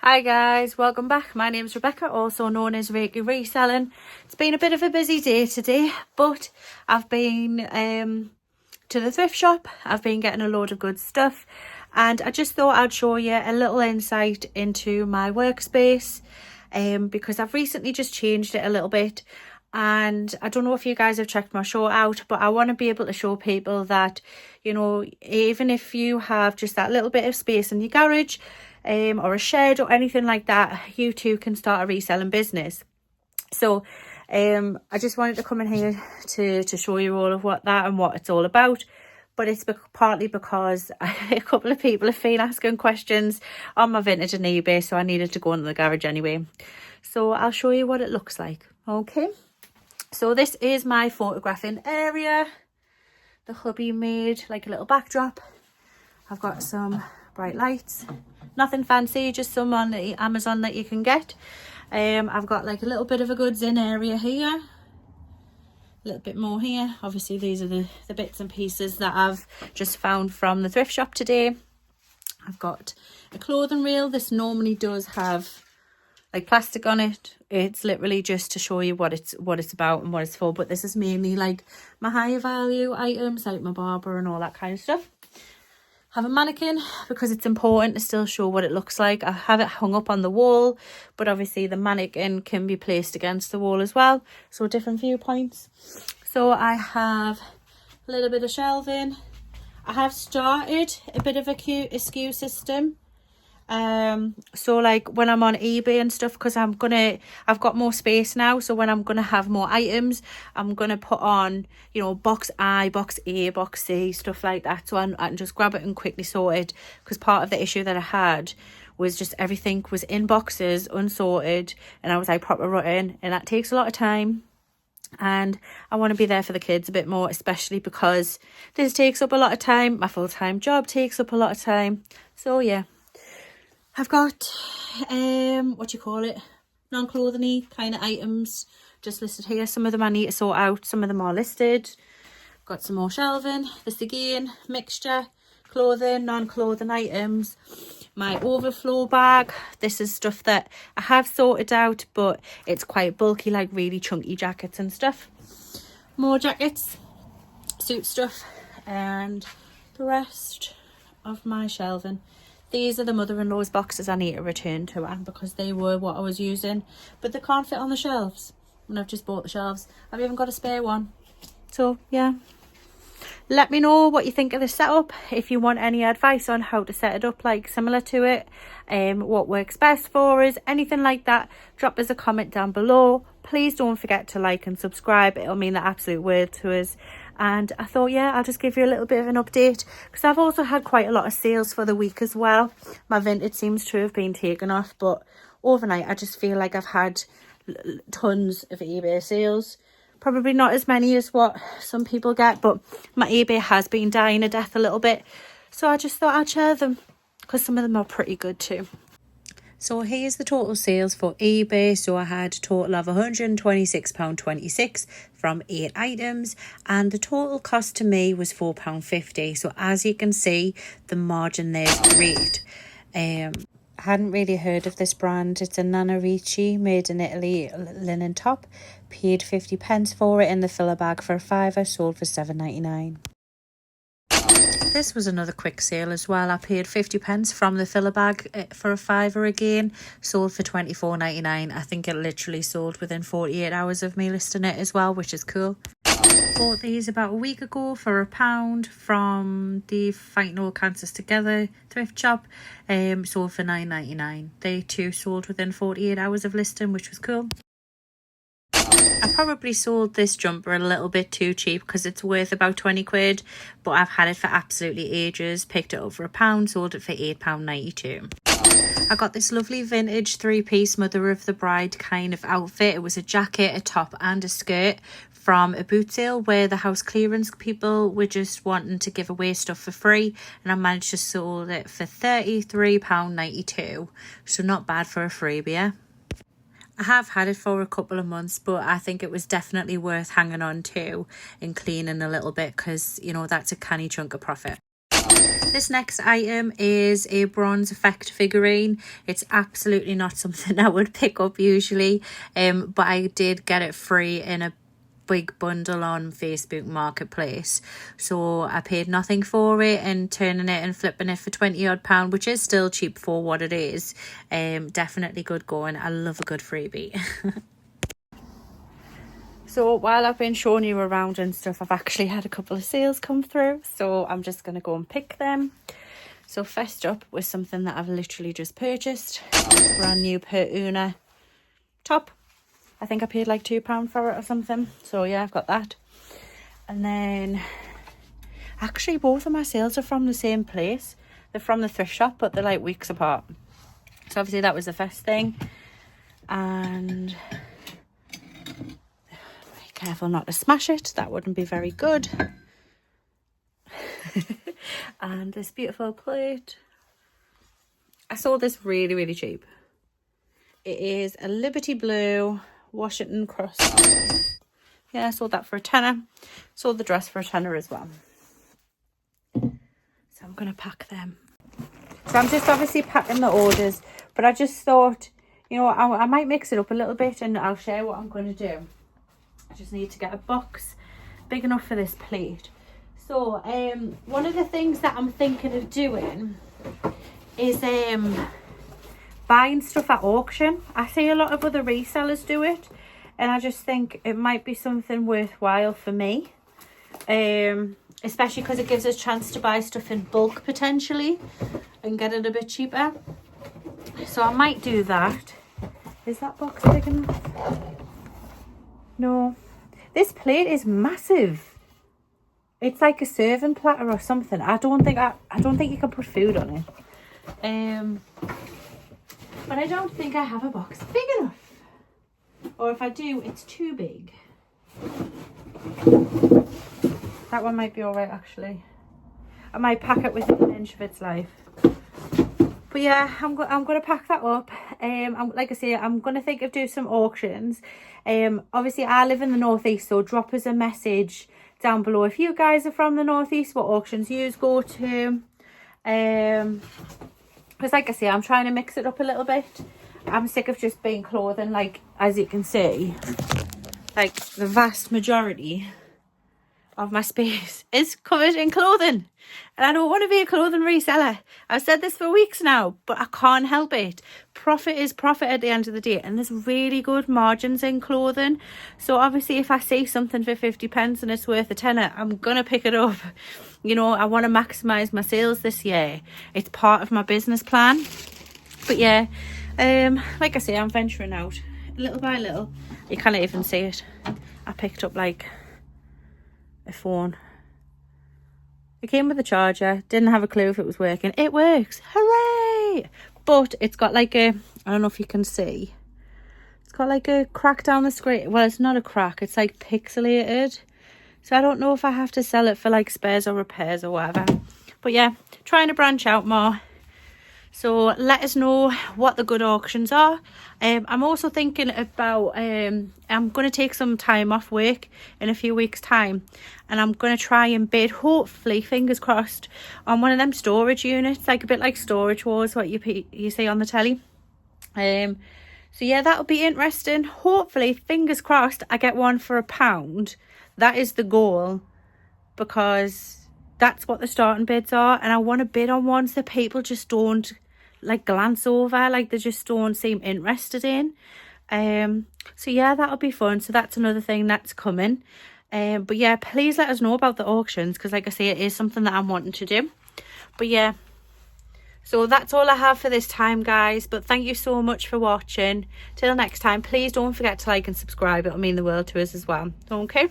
Hi guys, welcome back. My name's Rebecca, also known as Reiki Reselling. It's been a bit of a busy day today, but I've been to the thrift shop. I've been getting a load of good stuff, and I just thought I'd show you a little insight into my workspace because I've recently just changed it a little bit. And I don't know if you guys have checked my show out, but I want to be able to show people that, you know, even if you have just that little bit of space in your garage or a shed or anything like that, you too can start a reselling business. So I just wanted to come in here to show you all of what it's all about. But it's partly because a couple of people have been asking questions on my Vinted and eBay, so I needed to go into the garage anyway. So I'll show you what it looks like. Okay. So this is my photographing area. The hubby made like a little backdrop. I've got some bright lights. Nothing fancy, just some on the Amazon that you can get. I've got like a little bit of a goods in area here. A little bit more here. Obviously these are the bits and pieces that I've just found from the thrift shop today. I've got a clothing reel. This normally does have like plastic on it. It's literally just to show you what it's about and what it's for, but this is mainly like my higher value items like my barber and all that kind of stuff. Have a mannequin because it's important to still show what it looks like. I have it hung up on the wall, but obviously the mannequin can be placed against the wall as well, so different viewpoints. So I have a little bit of shelving. I have started a bit of a SKU system. So like when I'm on eBay and stuff, because I've got more space now, so when I'm gonna have more items, I'm gonna put on, you know, box I, box A, box C, stuff like that, so I can just grab it and quickly sort it. Because part of the issue that I had was just everything was in boxes unsorted, and I was like proper rotten, and that takes a lot of time. And I want to be there for the kids a bit more, especially because this takes up a lot of time. My full-time job takes up a lot of time. So yeah, I've got non-clothing-y kind of items just listed here. Some of them I need to sort out, some of them are listed. Got some more shelving. This again, mixture, clothing, non-clothing items. My overflow bag. This is stuff that I have sorted out, but it's quite bulky, like really chunky jackets and stuff. More jackets, suit stuff, and the rest of my shelving. These are the mother-in-law's boxes I need to return to her because they were what I was using, but they can't fit on the shelves, and I've just bought the shelves. I've even got a spare one. So yeah, let me know what you think of the setup. If you want any advice on how to set it up, like similar to it, what works best for us, anything like that, drop us a comment down below. Please don't forget to like and subscribe. It'll mean the absolute world to us. And I thought, yeah, I'll just give you a little bit of an update because I've also had quite a lot of sales for the week as well. My Vinted seems to have been taken off, but overnight I just feel like I've had tons of eBay sales. Probably not as many as what some people get, but my eBay has been dying a death a little bit. So I just thought I'd share them because some of them are pretty good too. So here's the total sales for eBay. So I had a total of £126.26 from 8 items, and the total cost to me was £4.50. So as you can see, the margin there is great. Hadn't really heard of this brand. It's a Nana Ricci made in Italy linen top. Paid 50p for it in the filler bag for a £5, sold for £7.99. This was another quick sale as well. I paid 50p from the filler bag for a £5 again, sold for £24.99. I think it literally sold within 48 hours of me listing it as well, which is cool. Bought these about a week ago for £1 from the Fighting All Cancers Together thrift shop, sold for £9.99. They too sold within 48 hours of listing, which was cool. I probably sold this jumper a little bit too cheap because it's worth about 20 quid, but I've had it for absolutely ages. Picked it up for £1, sold it for £8.92. I got this lovely vintage 3-piece mother of the bride kind of outfit. It was a jacket, a top and a skirt from a boot sale where the house clearance people were just wanting to give away stuff for free, and I managed to sold it for £33.92. So not bad for a freebie, yeah? I have had it for a couple of months, but I think it was definitely worth hanging on to and cleaning a little bit because, you know, that's a canny chunk of profit. This next item is a bronze effect figurine. It's absolutely not something I would pick up usually, but I did get it free in a big bundle on Facebook Marketplace. So I paid nothing for it, and turning it and flipping it for 20 odd pound, which is still cheap for what it is. Definitely good going. I love a good freebie. So while I've been showing you around and stuff, I've actually had a couple of sales come through, so I'm just going to go and pick them. So first up was something that I've literally just purchased. Brand new per Una top. I think I paid like £2 for it or something. So yeah, I've got that. And then actually both of my sales are from the same place. They're from the thrift shop, but they're like weeks apart. So obviously that was the first thing. And careful not to smash it, that wouldn't be very good. And this beautiful plate, I saw this really cheap. It is a Liberty Blue Washington cross. Yeah, I sold that for £10. Sold the dress for £10 as well. So I'm gonna pack them. So I'm just obviously packing the orders, but I just thought, you know, I might mix it up a little bit and I'll share what I'm going to do. I just need to get a box big enough for this plate. So one of the things that I'm thinking of doing is buying stuff at auction. I see a lot of other resellers do it, and I just think it might be something worthwhile for me, especially because it gives us a chance to buy stuff in bulk potentially and get it a bit cheaper. So I might do that. Is that box big enough? No. This plate is massive. It's like a serving platter or something. I don't think you can put food on it. But I don't think I have a box big enough. Or if I do, it's too big. That one might be alright actually. I might pack it within an inch of its life. But yeah, I'm going to pack that up. Like I say, I'm going to think of doing some auctions. Obviously, I live in the northeast, so drop us a message down below if you guys are from the northeast, what auctions you go to. Because like I say, I'm trying to mix it up a little bit. I'm sick of just being clothing, like, as you can see, like the vast majority of my space is covered in clothing, and I don't want to be a clothing reseller. I've said this for weeks now, but I can't help it. Profit is profit at the end of the day, and there's really good margins in clothing. So obviously if I see something for 50p and it's worth a tenner, I'm gonna pick it up. You know, I want to maximize my sales this year. It's part of my business plan. But yeah, like I say, I'm venturing out little by little. You can't even see it. I picked up like a phone. It came with a charger. Didn't have a clue if it was working. It works. Hooray! But it's got like a, I don't know if you can see, it's got like a crack down the screen. Well, it's not a crack, it's like pixelated. So I don't know if I have to sell it for like spares or repairs or whatever. But yeah, trying to branch out more. So let us know what the good auctions are. I'm also thinking about, I'm going to take some time off work in a few weeks' time. And I'm going to try and bid, hopefully, fingers crossed, on one of them storage units. Like a bit like Storage Wars, what you see on the telly. So yeah, that'll be interesting. Hopefully, fingers crossed, I get one for £1. That is the goal. Because that's what the starting bids are. And I want to bid on ones that people just don't like glance over, like they just don't seem interested in. So yeah, that'll be fun. So that's another thing that's coming. But yeah, please let us know about the auctions, because like I say, it is something that I'm wanting to do. But yeah, so that's all I have for this time, guys. But thank you so much for watching. Till next time, please don't forget to like and subscribe. It'll mean the world to us as well. Okay.